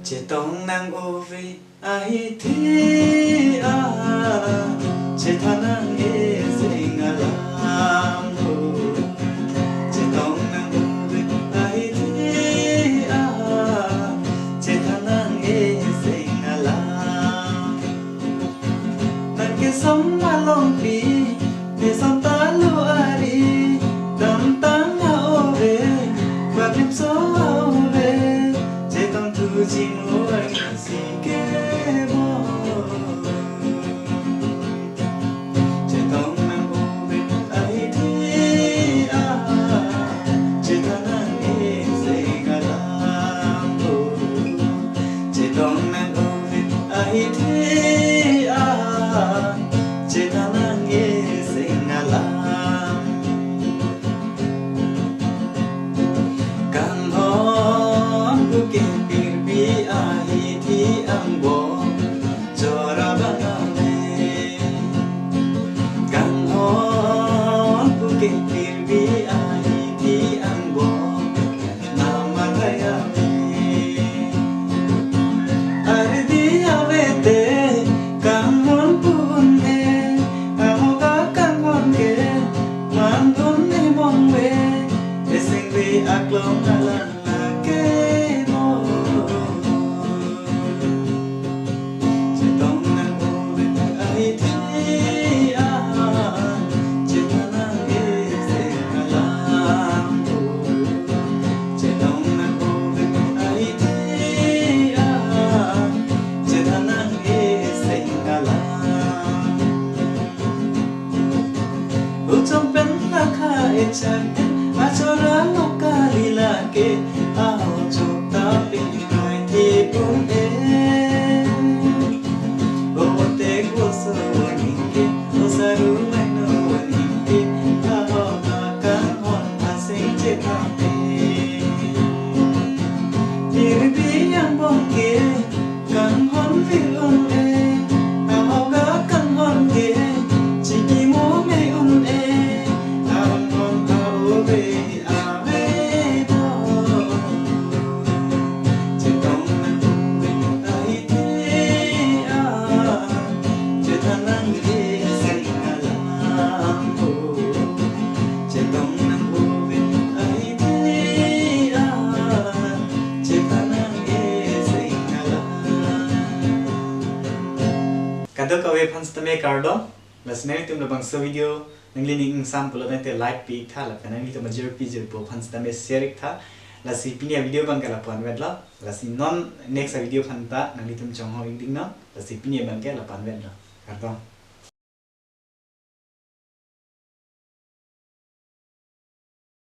chỉ tông nàng ô về ai thế à chỉ thà nàng ê dễ ngả làm hồ chỉ tông nàng ô về ai thế à chỉ thà nàng ê dễ ngả làm nàng kia sống mà lòng đi để sống ta lúa đi đầm táng ô về và đêm gió ô về chỉ tông thu chi mùa anh gì kế bỏ chỉ tông nàng ô về ai thế à chỉ thà nàng ê dễ ngả làm hồ chỉ tông nàng ô về ai thế à chỉ thà nàng ê dễ ngả làm càng hon ku ke pirbi ai thi ang bo chora banane càng hon ku ke pirbi ai thi ang bo namataya me ardi avete càng hon pun e ahoga càng hon ke man pun ne mong we eseng we aklong alan trong bên là khai chẳng mà cho ra một cái là kê áo chụp ta bị người thì cũng em ô tê của sơ hình kê ô sa ru mai nô hình kê áo ta căng hòn ta sinh chết ta thì vì yang bông kê căng hòn vì ôn e áo gã căng hòn kê chỉ đi mua mê ôn e Kanto kawe panstame kardo lasne tum labang sa video nangli ning sample na te like pi tha la kanang ito major pi jir po panstame share tha lasi pinia video bang kala pan wedla lasi non next video phanta nangli tum chong ho ing ding na lasi pinia bang ke la pan wedla kardo